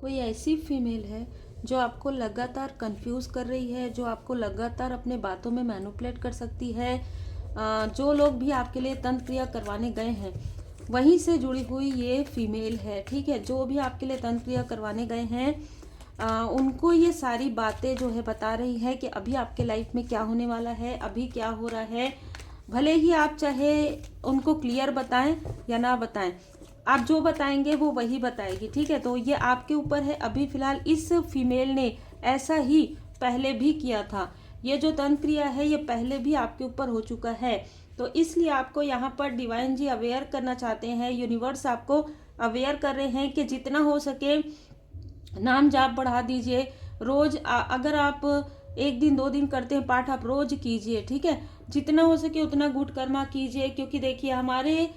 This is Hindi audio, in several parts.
कोई ऐसी फीमेल है जो आपको लगातार कंफ्यूज कर रही है, जो आपको लगातार अपने बातों में मैनिपुलेट कर सकती है। जो लोग भी आपके लिए तंत्र क्रिया करवाने गए हैं वहीं से जुड़ी हुई ये फीमेल है, ठीक है। जो भी आपके लिए तंत्र क्रिया करवाने गए हैं उनको ये सारी बातें जो है बता रही है कि अभी आपके लाइफ में क्या होने वाला है, अभी क्या हो रहा है। भले ही आप चाहे उनको क्लियर बताएं या ना बताएं, आप जो बताएंगे वो वही बताएगी, ठीक है। तो ये आपके ऊपर है। अभी फिलहाल इस फीमेल ने ऐसा ही पहले भी किया था। ये जो तंत्र क्रिया है ये पहले भी आपके ऊपर हो चुका है। तो इसलिए आपको यहाँ पर डिवाइन जी अवेयर करना चाहते हैं, यूनिवर्स आपको अवेयर कर रहे हैं कि जितना हो सके नाम जाप बढ़ा दीजिए। रोज अगर आप 1 दिन 2 दिन करते हैं पाठ, आप रोज कीजिए, ठीक है। जितना हो सके उतना गुड कर्मा कीजिए, क्योंकि देखिए हमारे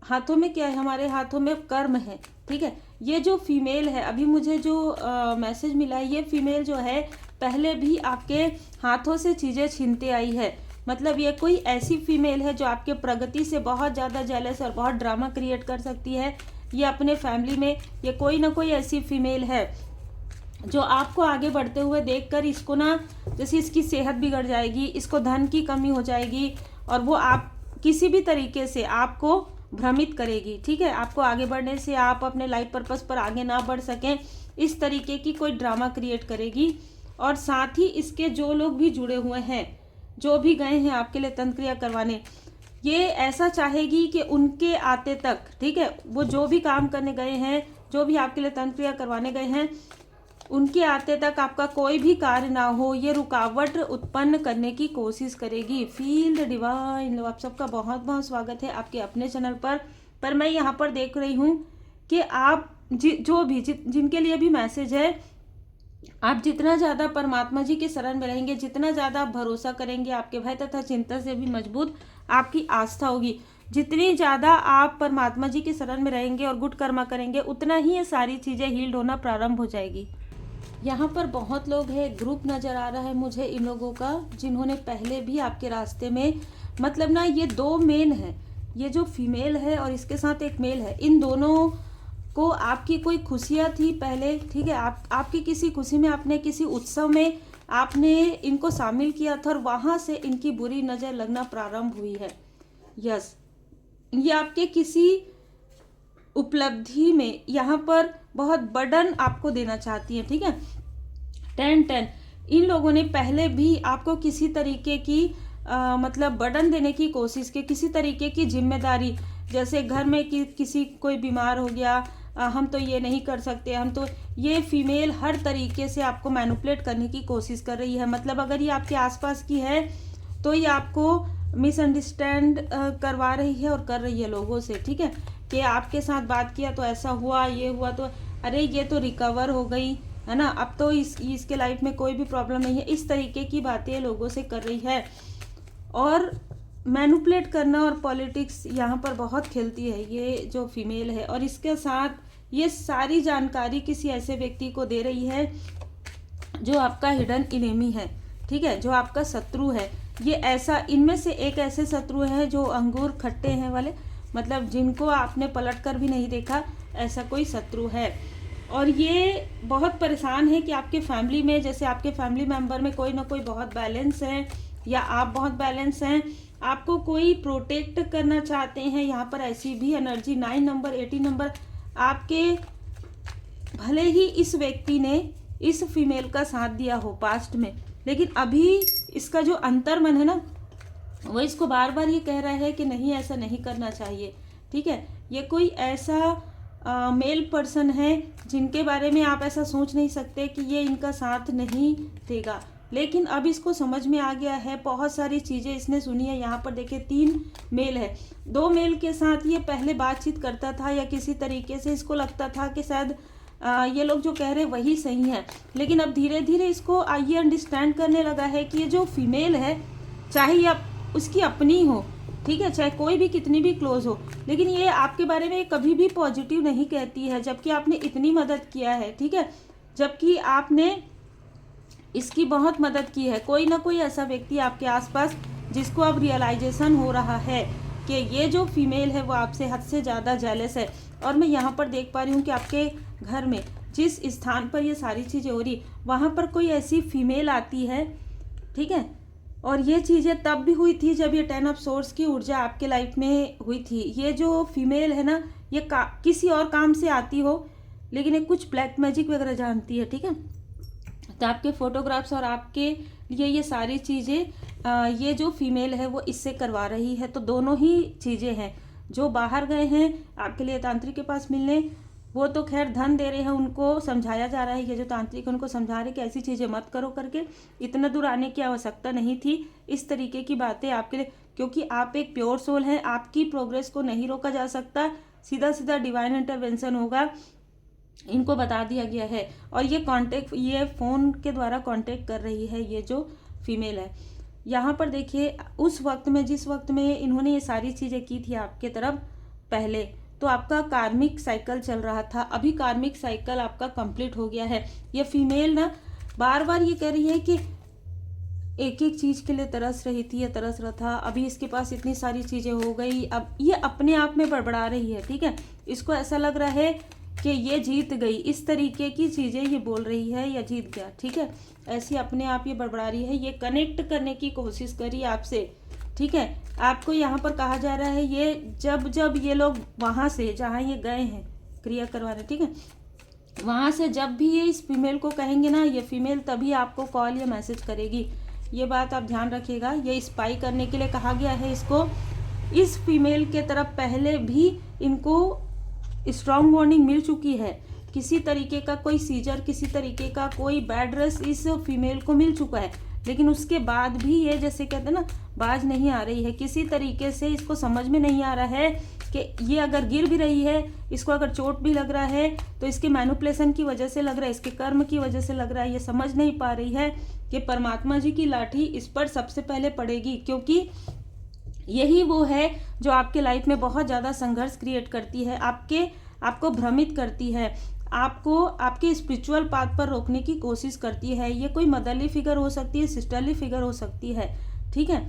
हाथों में क्या है, हमारे हाथों में कर्म है, ठीक है। ये जो फीमेल है, अभी मुझे जो मैसेज मिला है, ये फीमेल जो है पहले भी आपके हाथों से चीज़ें छीनते आई है। मतलब ये कोई ऐसी फीमेल है जो आपके प्रगति से बहुत ज़्यादा जेलस और बहुत ड्रामा क्रिएट कर सकती है। ये अपने फैमिली में ये कोई ना कोई ऐसी फीमेल है जो आपको आगे बढ़ते हुए देखकर इसको ना, जैसे इसकी सेहत बिगड़ जाएगी, इसको धन की कमी हो जाएगी और वो आप किसी भी तरीके से आपको भ्रमित करेगी, ठीक है। आपको आगे बढ़ने से, आप अपने लाइफ पर्पस पर आगे ना बढ़ सकें, इस तरीके की कोई ड्रामा क्रिएट करेगी। और साथ ही इसके जो लोग भी जुड़े हुए हैं, जो भी गए हैं आपके लिए तंत्र क्रिया करवाने, ये ऐसा चाहेगी कि उनके आते तक, ठीक है, वो जो भी काम करने गए हैं, जो भी आपके लिए तंत्र क्रिया करवाने गए हैं, उनके आते तक आपका कोई भी कार्य ना हो, ये रुकावट उत्पन्न करने की कोशिश करेगी। Feel the divine love. आप सबका बहुत बहुत स्वागत है आपके अपने चैनल पर मैं यहाँ पर देख रही हूँ कि आप जो भी जिनके लिए भी मैसेज है, आप जितना ज़्यादा परमात्मा जी के शरण में रहेंगे, जितना ज़्यादा आप भरोसा करेंगे, आपके भय तथा चिंता से भी मजबूत आपकी आस्था होगी। जितनी ज़्यादा आप परमात्मा जी के शरण में रहेंगे और गुड कर्मा करेंगे, उतना ही ये सारी चीज़ें हील्ड होना प्रारंभ हो जाएगी। यहाँ पर बहुत लोग हैं, ग्रुप नज़र आ रहा है मुझे इन लोगों का, जिन्होंने पहले भी आपके रास्ते में, मतलब ना ये 2 मेन है, ये जो फीमेल है और इसके साथ एक मेल है, इन दोनों को आपकी कोई खुशियाँ थी पहले, ठीक है। आपकी किसी खुशी में, आपने किसी उत्सव में आपने इनको शामिल किया था और वहाँ से इनकी बुरी नज़र लगना प्रारंभ हुई है। यस, ये आपके किसी उपलब्धि में यहाँ पर बहुत बर्डन आपको देना चाहती है, ठीक है। 10 इन लोगों ने पहले भी आपको किसी तरीके की मतलब बर्डन देने की कोशिश की, किसी तरीके की जिम्मेदारी, जैसे घर में किसी कोई बीमार हो गया, हम तो ये नहीं कर सकते, हम तो, ये फीमेल हर तरीके से आपको मैनिपुलेट करने की कोशिश कर रही है। मतलब अगर ये आपके आसपास की है तो ये आपको मिसअंडरस्टैंड करवा रही है और कर रही है लोगों से, ठीक है। कि आपके साथ बात किया तो ऐसा हुआ, ये हुआ, तो अरे ये तो रिकवर हो गई है ना, अब तो इसके लाइफ में कोई भी प्रॉब्लम नहीं है। इस तरीके की बातें लोगों से कर रही है और मैनिपुलेट करना और पॉलिटिक्स यहाँ पर बहुत खेलती है ये जो फीमेल है। और इसके साथ ये सारी जानकारी किसी ऐसे व्यक्ति को दे रही है जो आपका हिडन इनेमी है, ठीक है, जो आपका शत्रु है। ये ऐसा, इनमें से एक ऐसे शत्रु है जो अंगूर खट्टे हैं वाले, मतलब जिनको आपने पलट कर भी नहीं देखा, ऐसा कोई शत्रु है। और ये बहुत परेशान है कि आपके फैमिली में, जैसे आपके फैमिली मेंबर में कोई ना कोई बहुत बैलेंस है या आप बहुत बैलेंस हैं, आपको कोई प्रोटेक्ट करना चाहते हैं। यहाँ पर ऐसी भी एनर्जी 9 नंबर 18 नंबर आपके, भले ही इस व्यक्ति ने इस फीमेल का साथ दिया हो पास्ट में, लेकिन अभी इसका जो अंतर्मन है ना, वो इसको बार बार ये कह रहा है कि नहीं, ऐसा नहीं करना चाहिए, ठीक है। ये कोई ऐसा मेल पर्सन है जिनके बारे में आप ऐसा सोच नहीं सकते कि ये इनका साथ नहीं देगा, लेकिन अब इसको समझ में आ गया है। बहुत सारी चीज़ें इसने सुनी है। यहाँ पर देखिए 3 मेल है, 2 मेल के साथ ये पहले बातचीत करता था या किसी तरीके से इसको लगता था कि शायद ये लोग जो कह रहे वही सही है, लेकिन अब धीरे धीरे इसको ये अंडरस्टैंड करने लगा है कि ये जो फीमेल है, चाहे ये उसकी अपनी हो, ठीक है, चाहे कोई भी कितनी भी क्लोज हो, लेकिन ये आपके बारे में कभी भी पॉजिटिव नहीं कहती है, जबकि आपने इतनी मदद किया है, ठीक है, जबकि आपने इसकी बहुत मदद की है। कोई ना कोई ऐसा व्यक्ति आपके आसपास जिसको अब रियलाइजेशन हो रहा है कि ये जो फीमेल है वो आपसे हद से ज़्यादा जेलस है। और मैं यहाँ पर देख पा रही हूँ कि आपके घर में जिस स्थान पर ये सारी चीज़ें हो रही वहाँ पर कोई ऐसी फीमेल आती है, ठीक है। और ये चीज़ें तब भी हुई थी जब ये 10 ऑफ सोर्स की ऊर्जा आपके लाइफ में हुई थी। ये जो फीमेल है ना, ये किसी और काम से आती हो, लेकिन ये कुछ ब्लैक मैजिक वगैरह जानती है, ठीक है। तो आपके फोटोग्राफ्स और आपके लिए ये सारी चीज़ें ये जो फीमेल है वो इससे करवा रही है। तो दोनों ही चीज़ें हैं। जो बाहर गए हैं आपके लिए तांत्रिक के पास मिलने, वो तो खैर धन दे रहे हैं, उनको समझाया जा रहा है, ये जो तांत्रिक उनको समझा रहे कि ऐसी चीज़ें मत करो करके, इतना दूर आने की आवश्यकता नहीं थी। इस तरीके की बातें आपके लिए, क्योंकि आप एक प्योर सोल हैं, आपकी प्रोग्रेस को नहीं रोका जा सकता, सीधा सीधा डिवाइन इंटरवेंशन होगा, इनको बता दिया गया है। और ये फ़ोन के द्वारा कांटेक्ट कर रही है ये जो फीमेल है। यहाँ पर देखिए, उस वक्त में, जिस वक्त में इन्होंने ये सारी चीज़ें की थी आपके तरफ पहले, तो आपका कार्मिक साइकिल चल रहा था। अभी कार्मिक साइकिल आपका कंप्लीट हो गया है। ये फीमेल ना बार बार ये कह रही है कि एक एक चीज़ के लिए तरस रही थी, या तरस रहा था, अभी इसके पास इतनी सारी चीज़ें हो गई, अब ये अपने आप में बड़बड़ा रही है, ठीक है। इसको ऐसा लग रहा है कि ये जीत गई, इस तरीके की चीज़ें ये बोल रही है, या जीत गया, ठीक है। ऐसी अपने आप ये बड़बड़ा रही है, ये कनेक्ट करने की कोशिश करी आपसे, ठीक है। आपको यहाँ पर कहा जा रहा है, ये जब ये लोग वहाँ से जहाँ ये गए हैं क्रिया करवाने, ठीक है, वहाँ से जब भी ये इस फीमेल को कहेंगे ना, ये फीमेल तभी आपको कॉल या मैसेज करेगी। ये बात आप ध्यान रखिएगा। ये स्पाई करने के लिए कहा गया है इसको। इस फीमेल के तरफ पहले भी इनको स्ट्रॉन्ग वार्निंग मिल चुकी है। किसी तरीके का कोई सीजर, किसी तरीके का कोई बेड रेस्ट इस फीमेल को मिल चुका है, लेकिन उसके बाद भी ये, जैसे कहते हैं ना, बाज नहीं आ रही है। किसी तरीके से इसको समझ में नहीं आ रहा है कि ये अगर गिर भी रही है, इसको अगर चोट भी लग रहा है, तो इसके मैनिपुलेशन की वजह से लग रहा है, इसके कर्म की वजह से लग रहा है। ये समझ नहीं पा रही है कि परमात्मा जी की लाठी इस पर सबसे पहले पड़ेगी, क्योंकि यही वो है जो आपके लाइफ में बहुत ज़्यादा संघर्ष क्रिएट करती है, आपको भ्रमित करती है, आपको आपके स्पिरिचुअल पाथ पर रोकने की कोशिश करती है। ये कोई मदरली फिगर हो सकती है, सिस्टरली फिगर हो सकती है, ठीक है,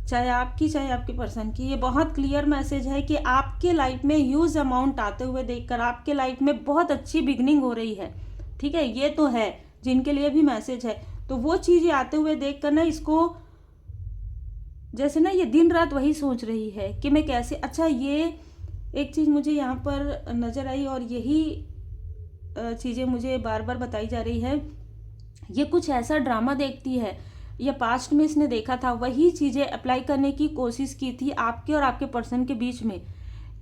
चाहे आपकी चाहे आपके पर्सन की। ये बहुत क्लियर मैसेज है कि आपके लाइफ में ह्यूज अमाउंट आते हुए देखकर आपके लाइफ में बहुत अच्छी बिगनिंग हो रही है, ठीक है। ये तो है, जिनके लिए भी मैसेज है, तो वो चीज़ें आते हुए देखकर ना, इसको जैसे ना ये दिन रात वही सोच रही है कि मैं कैसे, अच्छा ये एक चीज़ मुझे यहाँ पर नज़र आई, और यही चीज़ें मुझे बार बार बताई जा रही है। ये कुछ ऐसा ड्रामा देखती है, या पास्ट में इसने देखा था, वही चीज़ें अप्लाई करने की कोशिश की थी आपके और आपके पर्सन के बीच में।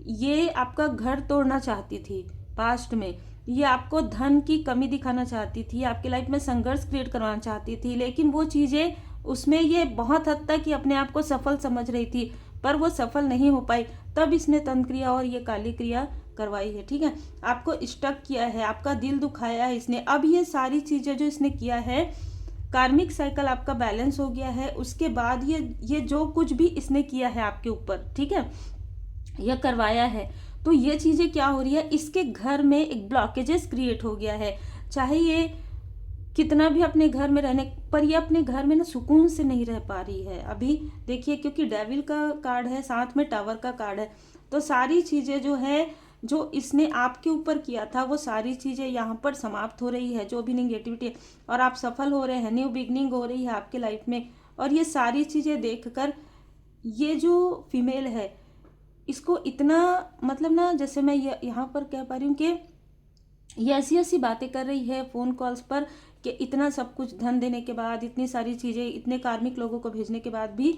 ये आपका घर तोड़ना चाहती थी पास्ट में, ये आपको धन की कमी दिखाना चाहती थी, आपके लाइफ में संघर्ष क्रिएट करवाना चाहती थी, लेकिन वो चीज़ें उसमें ये बहुत हद तक ही अपने आप को सफल समझ रही थी, पर वो सफल नहीं हो पाई। तब इसने तंत्र क्रिया और ये काली क्रिया करवाई है, ठीक है। आपको स्टक किया है, आपका दिल दुखाया है इसने। अब ये सारी चीज़ें जो इसने किया है, कार्मिक साइकिल आपका बैलेंस हो गया है, उसके बाद ये जो कुछ भी इसने किया है आपके ऊपर, ठीक है, यह करवाया है, तो ये चीज़ें क्या हो रही है, इसके घर में एक ब्लॉकेजेस क्रिएट हो गया है। चाहे ये कितना भी अपने घर में रहने पर, ये अपने घर में ना सुकून से नहीं रह पा रही है अभी। देखिए, क्योंकि डेविल का कार्ड है, साथ में टावर का कार्ड है, तो सारी चीज़ें जो है, जो इसने आपके ऊपर किया था, वो सारी चीज़ें यहाँ पर समाप्त हो रही है, जो भी नेगेटिविटी है, और आप सफल हो रहे हैं, न्यू बिगनिंग हो रही है आपके लाइफ में। और ये सारी चीज़ें देखकर ये जो फीमेल है, इसको इतना, मतलब ना, जैसे मैं यहाँ पर कह पा रही हूँ कि ये ऐसी ऐसी बातें कर रही है फ़ोन कॉल्स पर कि इतना सब कुछ धन देने के बाद, इतनी सारी चीज़ें, इतने कार्मिक लोगों को भेजने के बाद भी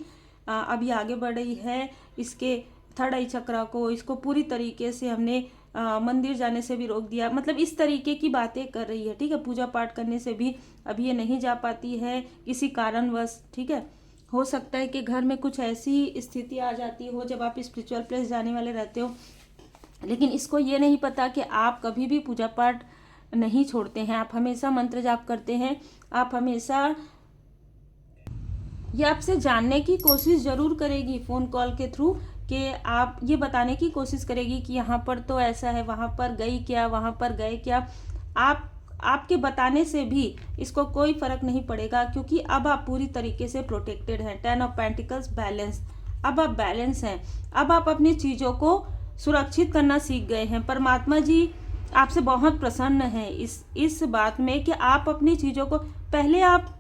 अभी आगे बढ़ रही है। इसके थर्ड आई चक्रा को, इसको पूरी तरीके से हमने मंदिर जाने से भी रोक दिया, मतलब इस तरीके की बातें कर रही है, ठीक है। पूजा पाठ करने से भी अभी ये नहीं जा पाती है किसी कारणवश, ठीक है। हो सकता है कि घर में कुछ ऐसी स्थिति आ जाती हो जब आप स्पिरिचुअल प्लेस जाने वाले रहते हो, लेकिन इसको ये नहीं पता कि आप कभी भी पूजा पाठ नहीं छोड़ते हैं, आप हमेशा मंत्र जाप करते हैं, आप हमेशा, ये आपसे जानने की कोशिश ज़रूर करेगी फ़ोन कॉल के थ्रू, कि आप ये बताने की कोशिश करेगी कि यहाँ पर तो ऐसा है, वहाँ पर गई क्या, वहाँ पर गए क्या। आपके बताने से भी इसको कोई फ़र्क नहीं पड़ेगा, क्योंकि अब आप पूरी तरीके से प्रोटेक्टेड हैं। 10 ऑफ पेंटिकल्स, बैलेंस, अब आप बैलेंस हैं, अब आप अपनी चीज़ों को सुरक्षित करना सीख गए हैं। परमात्मा जी आपसे बहुत प्रसन्न है इस बात में कि आप अपनी चीज़ों को, पहले आप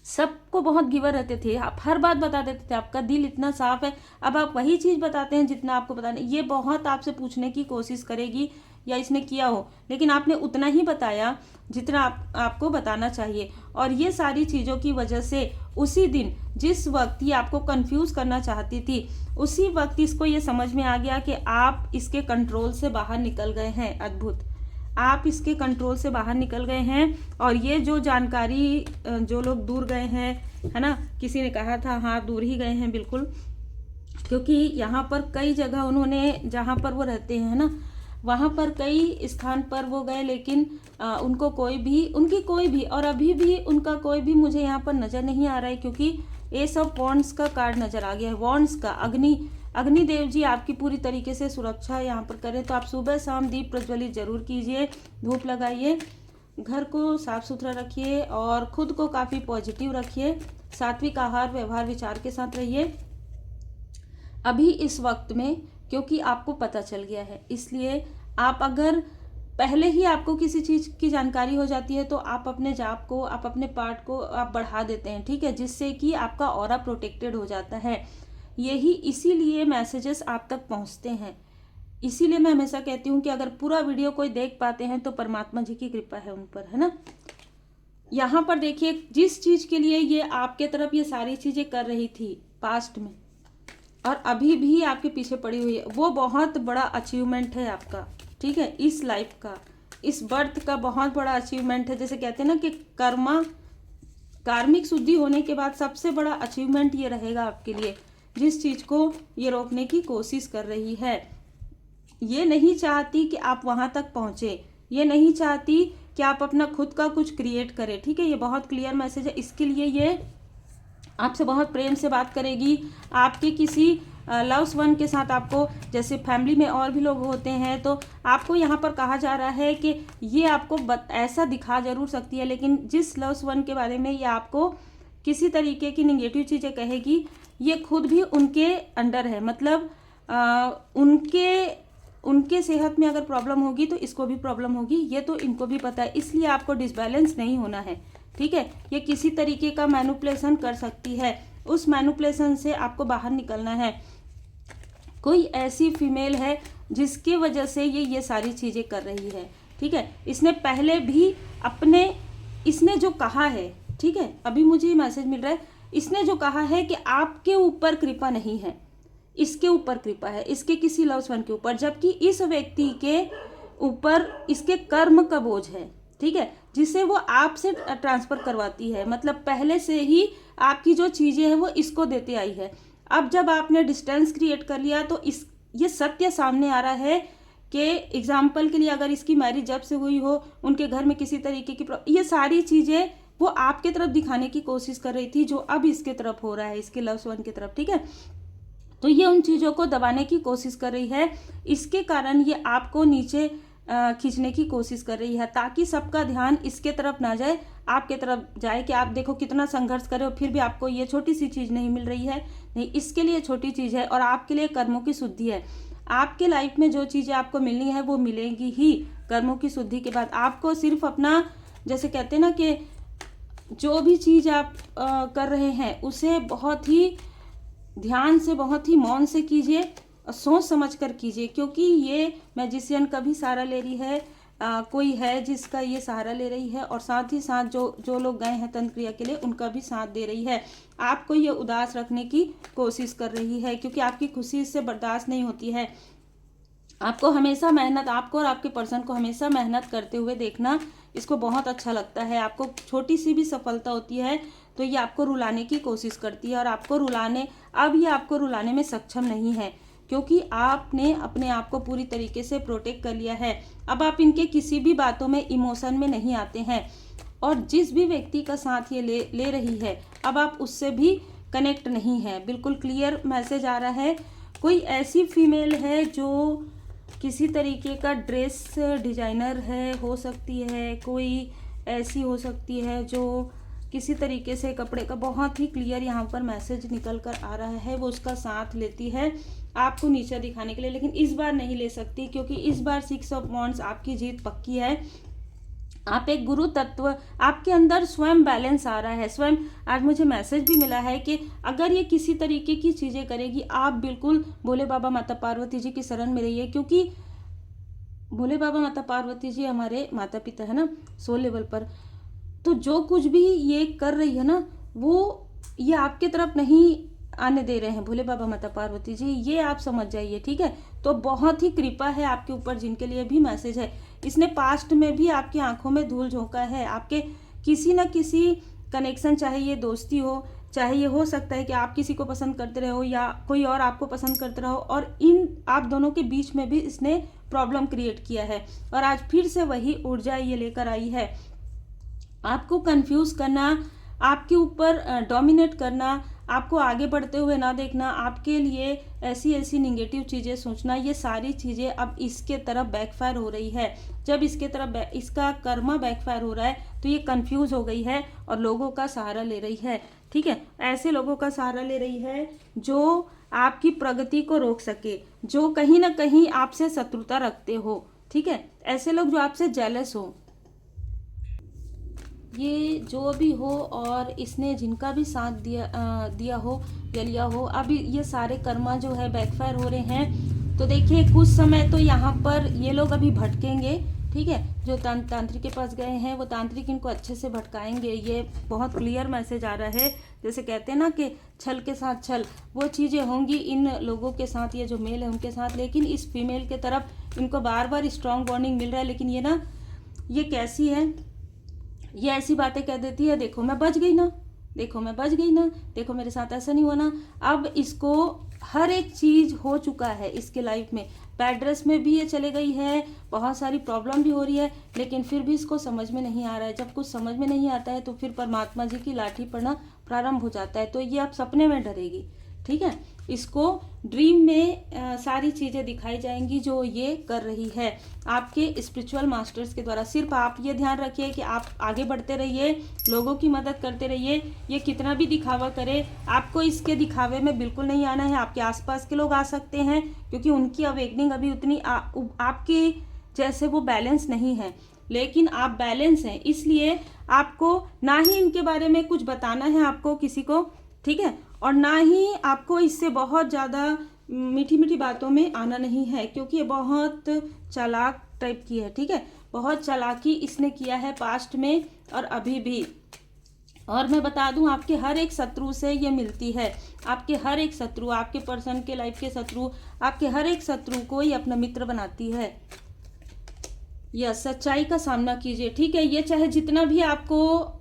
सबको बहुत गिवर रहते थे, आप हर बात बता देते थे, आपका दिल इतना साफ है, अब आप वही चीज़ बताते हैं जितना आपको बताना। ये बहुत आपसे पूछने की कोशिश करेगी या इसने किया हो, लेकिन आपने उतना ही बताया जितना आपको बताना चाहिए। और ये सारी चीज़ों की वजह से उसी दिन जिस वक्त ये आपको कंफ्यूज करना चाहती थी, उसी वक्त इसको ये समझ में आ गया कि आप इसके कंट्रोल से बाहर निकल गए हैं। अद्भुत, आप इसके कंट्रोल से बाहर निकल गए हैं। और ये जो जानकारी, जो लोग दूर गए हैं, है ना, किसी ने कहा था, हाँ दूर ही गए हैं बिल्कुल, क्योंकि यहाँ पर कई जगह उन्होंने, जहाँ पर वो रहते हैं ना, वहाँ पर कई स्थान पर वो गए, लेकिन उनको उनकी कोई भी और अभी भी उनका कोई भी मुझे यहाँ पर नज़र नहीं आ रहा है, क्योंकि ये सब वॉन्ड्स का कार्ड नज़र आ गया है। वॉन्ड्स का अग्निदेव जी आपकी पूरी तरीके से सुरक्षा यहाँ पर करें। तो आप सुबह शाम दीप प्रज्वलित जरूर कीजिए, धूप लगाइए, घर को साफ सुथरा रखिए और खुद को काफ़ी पॉजिटिव रखिए, सात्विक आहार व्यवहार विचार के साथ रहिए अभी इस वक्त में, क्योंकि आपको पता चल गया है। इसलिए आप अगर पहले ही आपको किसी चीज़ की जानकारी हो जाती है तो आप अपने जाप को, आप अपने पाठ को आप बढ़ा देते हैं, ठीक है, जिससे कि आपका ऑरा प्रोटेक्टेड हो जाता है। यही इसीलिए मैसेजेस आप तक पहुंचते हैं। इसीलिए मैं हमेशा कहती हूँ कि अगर पूरा वीडियो कोई देख पाते हैं तो परमात्मा जी की कृपा है उन पर, है ना। यहाँ पर देखिए, जिस चीज़ के लिए ये आपके तरफ ये सारी चीज़ें कर रही थी पास्ट में और अभी भी आपके पीछे पड़ी हुई है, वो बहुत बड़ा अचीवमेंट है आपका, ठीक है, इस लाइफ का, इस बर्थ का बहुत बड़ा अचीवमेंट है। जैसे कहते हैं ना कि कार्मिक शुद्धि होने के बाद सबसे बड़ा अचीवमेंट ये रहेगा आपके लिए, जिस चीज़ को ये रोकने की कोशिश कर रही है। ये नहीं चाहती कि आप वहाँ तक पहुँचे, ये नहीं चाहती कि आप अपना खुद का कुछ क्रिएट करें, ठीक है, ये बहुत क्लियर मैसेज है। इसके लिए ये आपसे बहुत प्रेम से बात करेगी। आपके किसी लव्स वन के साथ, आपको जैसे फैमिली में और भी लोग होते हैं, तो आपको यहाँ पर कहा जा रहा है कि ये आपको ऐसा दिखा जरूर सकती है, लेकिन जिस लव्स वन के बारे में ये आपको किसी तरीके की निगेटिव चीज़ें कहेगी, ये खुद भी उनके अंडर है, मतलब उनके सेहत में अगर प्रॉब्लम होगी तो इसको भी प्रॉब्लम होगी, ये तो इनको भी पता है। इसलिए आपको डिसबैलेंस नहीं होना है, ठीक है। ये किसी तरीके का मैनिपुलेशन कर सकती है, उस मैनिपुलेशन से आपको बाहर निकलना है। कोई ऐसी फीमेल है जिसकी वजह से ये सारी चीज़ें कर रही है, ठीक है। इसने पहले भी इसने जो कहा है, ठीक है, अभी मुझे ये मैसेज मिल रहा है, इसने जो कहा है कि आपके ऊपर कृपा नहीं है, इसके ऊपर कृपा है, इसके किसी लव्स वन के ऊपर, जबकि इस व्यक्ति के ऊपर इसके कर्म का बोझ है, ठीक है, जिसे वो आपसे ट्रांसफर करवाती है। मतलब पहले से ही आपकी जो चीज़ें हैं वो इसको देते आई है। अब जब आपने डिस्टेंस क्रिएट कर लिया तो ये सत्य सामने आ रहा है कि एग्जाम्पल के लिए अगर इसकी मैरिज जब से हुई हो, उनके घर में किसी तरीके की ये सारी चीज़ें वो आपके तरफ दिखाने की कोशिश कर रही थी, जो अब इसके तरफ हो रहा है, इसके लव्स वन की तरफ, ठीक है। तो ये उन चीज़ों को दबाने की कोशिश कर रही है, इसके कारण ये आपको नीचे खींचने की कोशिश कर रही है, ताकि सबका ध्यान इसके तरफ ना जाए, आपके तरफ जाए कि आप देखो कितना संघर्ष करे और फिर भी आपको ये छोटी सी चीज़ नहीं मिल रही है। नहीं, इसके लिए छोटी चीज़ है और आपके लिए कर्मों की शुद्धि है। आपके लाइफ में जो चीज़ें आपको मिलनी है वो मिलेंगी ही कर्मों की शुद्धि के बाद। आपको सिर्फ अपना, जैसे कहते हैं ना कि जो भी चीज़ आप कर रहे हैं उसे बहुत ही ध्यान से, बहुत ही मौन से कीजिए और सोच समझ कर कीजिए, क्योंकि ये मैजिशियन का भी सहारा ले रही है, कोई है जिसका ये सहारा ले रही है, और साथ ही साथ जो लोग गए हैं तंत्र क्रिया के लिए उनका भी साथ दे रही है। आपको ये उदास रखने की कोशिश कर रही है, क्योंकि आपकी खुशी इससे बर्दाश्त नहीं होती है। आपको हमेशा मेहनत, आपको और आपके पर्सन को हमेशा मेहनत करते हुए देखना इसको बहुत अच्छा लगता है। आपको छोटी सी भी सफलता होती है तो ये आपको रुलाने की कोशिश करती है, और अब ये आपको रुलाने में सक्षम नहीं है, क्योंकि आपने अपने आप को पूरी तरीके से प्रोटेक्ट कर लिया है। अब आप इनके किसी भी बातों में इमोशन में नहीं आते हैं, और जिस भी व्यक्ति का साथ ये ले रही है अब आप उससे भी कनेक्ट नहीं है। बिल्कुल क्लियर मैसेज आ रहा है। कोई ऐसी फीमेल है जो किसी तरीके का ड्रेस डिजाइनर है, हो सकती है, कोई ऐसी हो सकती है जो किसी तरीके से कपड़े का, बहुत ही क्लियर यहाँ पर मैसेज निकल कर आ रहा है, वो उसका साथ लेती है। आपको नीचा दिखाने के लिए, लेकिन इस बार नहीं ले सकती, क्योंकि इस बार 6 ऑफ वांड्स आपकी जीत पक्की है। आप एक गुरु तत्व, आपके अंदर स्वयं बैलेंस आ रहा है। स्वयं आज मुझे मैसेज भी मिला है कि अगर ये किसी तरीके की चीज़ें करेगी, आप बिल्कुल भोले बाबा माता पार्वती जी की शरण में रहिए, क्योंकि भोले बाबा माता पार्वती जी हमारे माता पिता है ना, सोल लेवल पर। तो जो कुछ भी ये कर रही है ना, वो ये आपके तरफ नहीं आने दे रहे हैं भोले बाबा माता पार्वती जी, ये आप समझ जाइए, ठीक है। तो बहुत ही कृपा है आपके ऊपर, जिनके लिए भी मैसेज है। इसने पास्ट में भी आपकी आंखों में धूल झोंका है, आपके किसी न किसी कनेक्शन, चाहे ये दोस्ती हो, चाहे ये हो सकता है कि आप किसी को पसंद करते रहो या कोई और आपको पसंद करते रहो, और इन आप दोनों के बीच में भी इसने प्रॉब्लम क्रिएट किया है। और आज फिर से वही ऊर्जा ये लेकर आई है, आपको कंफ्यूज करना, आपके ऊपर डोमिनेट करना, आपको आगे बढ़ते हुए ना देखना, आपके लिए ऐसी ऐसी निगेटिव चीज़ें सोचना, ये सारी चीज़ें अब इसके तरफ बैकफायर हो रही है। जब इसके तरफ इसका कर्मा बैकफायर हो रहा है तो ये कंफ्यूज हो गई है और लोगों का सहारा ले रही है, ठीक है। ऐसे लोगों का सहारा ले रही है जो आपकी प्रगति को रोक सके, जो कहीं ना कहीं आपसे शत्रुता रखते हो, ठीक है। ऐसे लोग जो आपसे जेलस हो, ये जो भी हो, और इसने जिनका भी साथ दिया हो या लिया हो, अभी ये सारे कर्मा जो है बैकफायर हो रहे हैं। तो देखिए कुछ समय तो यहाँ पर ये लोग अभी भटकेंगे, ठीक है। जो तांत्रिक के पास गए हैं वो तांत्रिक इनको अच्छे से भटकाएंगे, ये बहुत क्लियर मैसेज आ रहा है। जैसे कहते हैं ना कि छल के साथ छल, वो चीज़ें होंगी इन लोगों के साथ, ये जो मेल है उनके साथ। लेकिन इस फीमेल के तरफ इनको बार बार स्ट्रॉन्ग वार्निंग मिल रहा है, लेकिन ये ना, ये कैसी है, ये ऐसी बातें कह देती है, देखो मैं बच गई ना, देखो मैं बच गई ना, देखो मेरे साथ ऐसा नहीं हुआ ना। अब इसको हर एक चीज़ हो चुका है इसके लाइफ में, बैड ड्रेस में भी ये चले गई है, बहुत सारी प्रॉब्लम भी हो रही है, लेकिन फिर भी इसको समझ में नहीं आ रहा है। जब कुछ समझ में नहीं आता है तो फिर परमात्मा जी की लाठी पड़ना प्रारंभ हो जाता है। तो ये अब सपने में डरेगी, ठीक है। इसको ड्रीम में सारी चीज़ें दिखाई जाएंगी जो ये कर रही है आपके स्पिरिचुअल मास्टर्स के द्वारा। सिर्फ आप ये ध्यान रखिए कि आप आगे बढ़ते रहिए, लोगों की मदद करते रहिए। ये कितना भी दिखावा करे, आपको इसके दिखावे में बिल्कुल नहीं आना है। आपके आसपास के लोग आ सकते हैं, क्योंकि उनकी अवेकनिंग अभी उतनी आपके जैसे वो बैलेंस नहीं है, लेकिन आप बैलेंस हैं, इसलिए आपको ना ही इनके बारे में कुछ बताना है आपको किसी को, ठीक है। और ना ही आपको इससे बहुत ज़्यादा मीठी मीठी बातों में आना नहीं है, क्योंकि ये बहुत चालाक टाइप की है, ठीक है। बहुत चालाकी इसने किया है पास्ट में और अभी भी। और मैं बता दूं, आपके हर एक शत्रु से ये मिलती है, आपके हर एक शत्रु, आपके पर्सन के लाइफ के शत्रु, आपके हर एक शत्रु को ये अपना मित्र बनाती है। यह सच्चाई का सामना कीजिए, ठीक है। ये चाहे जितना भी आपको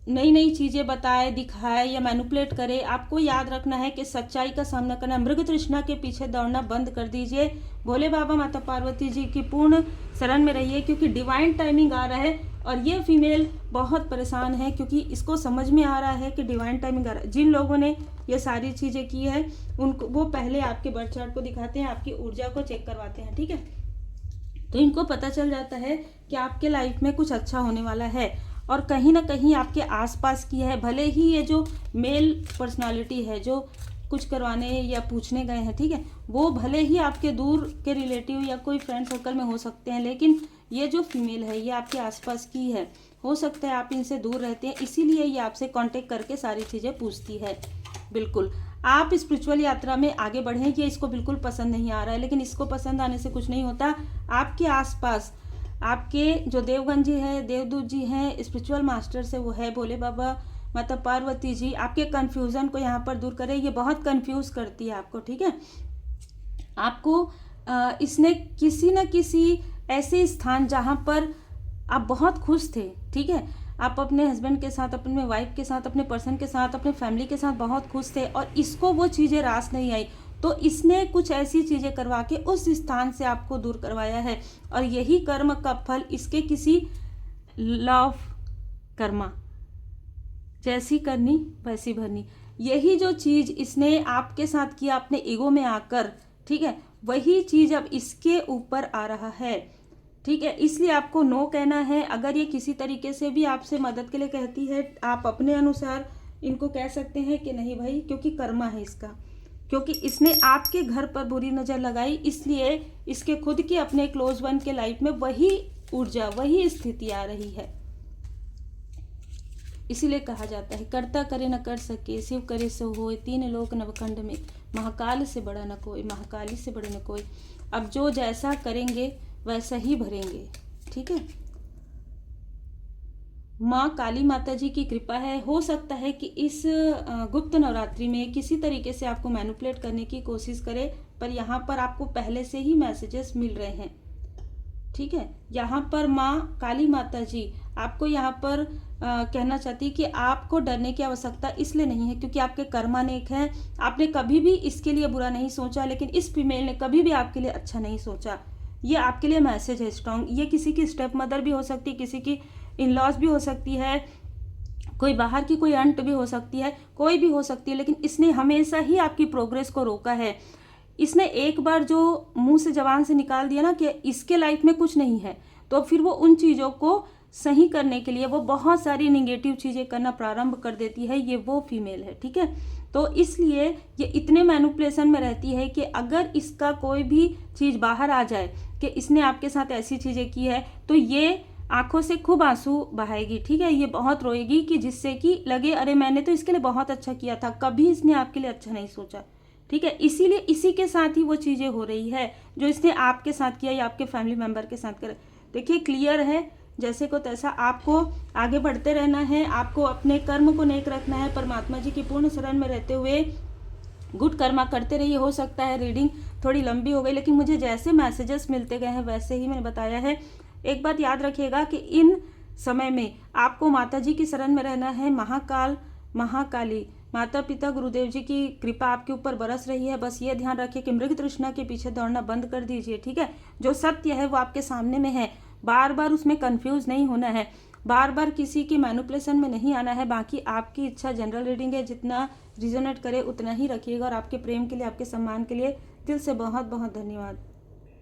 नई नई चीज़ें बताए, दिखाए या मैनिपुलेट करे, आपको याद रखना है कि सच्चाई का सामना करना। मृग तृष्णा के पीछे दौड़ना बंद कर दीजिए, भोले बाबा माता पार्वती जी की पूर्ण शरण में रहिए, क्योंकि डिवाइन टाइमिंग आ रहा है। और ये फीमेल बहुत परेशान है, क्योंकि इसको समझ में आ रहा है कि डिवाइन टाइमिंग आ रहा है। जिन लोगों ने ये सारी चीज़ें की है उनको, वो पहले आपके बर्थ चार्ट को दिखाते हैं, आपकी ऊर्जा को चेक करवाते हैं, ठीक है। तो इनको पता चल जाता है कि आपके लाइफ में कुछ अच्छा होने वाला है, और कहीं ना कहीं आपके आसपास की है। भले ही ये जो मेल पर्सनालिटी है जो कुछ करवाने या पूछने गए हैं, ठीक है, वो भले ही आपके दूर के रिलेटिव या कोई फ्रेंड सर्कल में हो सकते हैं, लेकिन ये जो फीमेल है ये आपके आसपास की है। हो सकता है आप इनसे दूर रहते हैं, इसीलिए ये आपसे कांटेक्ट करके सारी चीज़ें पूछती है। बिल्कुल आप स्पिरिचुअल यात्रा में आगे बढ़ें, ये इसको बिल्कुल पसंद नहीं आ रहा है, लेकिन इसको पसंद आने से कुछ नहीं होता। आपके आसपास आपके जो देवगन जी है, देवदूत जी हैं, स्पिरिचुअल मास्टर से वो है भोले बाबा माता पार्वती जी, आपके कन्फ्यूज़न को यहाँ पर दूर करें। ये बहुत कन्फ्यूज़ करती है आपको, ठीक है। आपको इसने किसी न किसी ऐसे स्थान जहाँ पर आप बहुत खुश थे, ठीक है, आप अपने हस्बैंड के साथ, अपने वाइफ के साथ, अपने पर्सन के साथ, अपने फैमिली के साथ बहुत खुश थे, और इसको वो चीज़ें रास नहीं आई, तो इसने कुछ ऐसी चीज़ें करवा के उस स्थान से आपको दूर करवाया है। और यही कर्म का फल इसके किसी लव कर्मा, जैसी करनी वैसी भरनी, यही जो चीज़ इसने आपके साथ किया अपने ईगो में आकर, ठीक है, वही चीज़ अब इसके ऊपर आ रहा है, ठीक है। इसलिए आपको नो कहना है। अगर ये किसी तरीके से भी आपसे मदद के लिए कहती है, आप अपने अनुसार इनको कह सकते हैं कि नहीं भाई, क्योंकि कर्मा है इसका, क्योंकि इसने आपके घर पर बुरी नज़र लगाई, इसलिए इसके खुद के अपने क्लोज वन के लाइफ में वही ऊर्जा, वही स्थिति आ रही है। इसीलिए कहा जाता है कर्ता करे न कर सके, शिव करे सो होए, तीन लोक नवखंड में, महाकाल से बड़ा न कोई, महाकाली से बड़ा न कोई। अब जो जैसा करेंगे वैसा ही भरेंगे, ठीक है। माँ काली माता जी की कृपा है। हो सकता है कि इस गुप्त नवरात्रि में किसी तरीके से आपको मैनिपुलेट करने की कोशिश करे, पर यहाँ पर आपको पहले से ही मैसेजेस मिल रहे हैं, ठीक है। यहाँ पर माँ काली माता जी आपको यहाँ पर कहना चाहती है कि आपको डरने की आवश्यकता इसलिए नहीं है क्योंकि आपके कर्मा नेक हैं। आपने कभी भी इसके लिए बुरा नहीं सोचा, लेकिन इस फीमेल ने कभी भी आपके लिए अच्छा नहीं सोचा। ये आपके लिए मैसेज है स्ट्रॉन्ग। ये किसी की स्टेप मदर भी हो सकती है, किसी की इन लॉज भी हो सकती है, कोई बाहर की कोई अंट भी हो सकती है, कोई भी हो सकती है, लेकिन इसने हमेशा ही आपकी प्रोग्रेस को रोका है। इसने एक बार जो मुंह से जबान से निकाल दिया ना कि इसके लाइफ में कुछ नहीं है, तो फिर वो उन चीज़ों को सही करने के लिए वो बहुत सारी निगेटिव चीज़ें करना प्रारंभ कर देती है। ये वो फीमेल है, ठीक है। तो इसलिए ये इतने मैनिपुलेशन में रहती है कि अगर इसका कोई भी चीज़ बाहर आ जाए कि इसने आपके साथ ऐसी चीज़ें की है, तो ये आंखों से खूब आंसू बहाएगी, ठीक है। ये बहुत रोएगी कि जिससे कि लगे अरे मैंने तो इसके लिए बहुत अच्छा किया था, कभी इसने आपके लिए अच्छा नहीं सोचा, ठीक है। इसीलिए इसी के साथ ही वो चीज़ें हो रही है जो इसने आपके साथ किया या आपके फैमिली मेम्बर के साथ कर। देखिए क्लियर है, जैसे को तैसा आपको आगे बढ़ते रहना है, आपको अपने कर्म को नेक रखना है, परमात्मा जी की पूर्ण शरण में रहते हुए गुड कर्मा करते रहिए। हो सकता है रीडिंग थोड़ी लंबी हो गई, लेकिन मुझे जैसे मैसेजेस मिलते गए हैं वैसे ही मैंने बताया है। एक बात याद रखिएगा कि इन समय में आपको माता जी की शरण में रहना है। महाकाल महाकाली माता पिता गुरुदेव जी की कृपा आपके ऊपर बरस रही है। बस ये ध्यान रखिए कि मृग तृष्णा के पीछे दौड़ना बंद कर दीजिए, ठीक है। जो सत्य है वो आपके सामने में है, बार बार उसमें कंफ्यूज नहीं होना है, बार बार किसी की मैनिपुलेशन में नहीं आना है। बाकी आपकी इच्छा, जनरल रीडिंग है, जितना रिजोनेट करे उतना ही रखिएगा। और आपके प्रेम के लिए, आपके सम्मान के लिए दिल से बहुत बहुत धन्यवाद।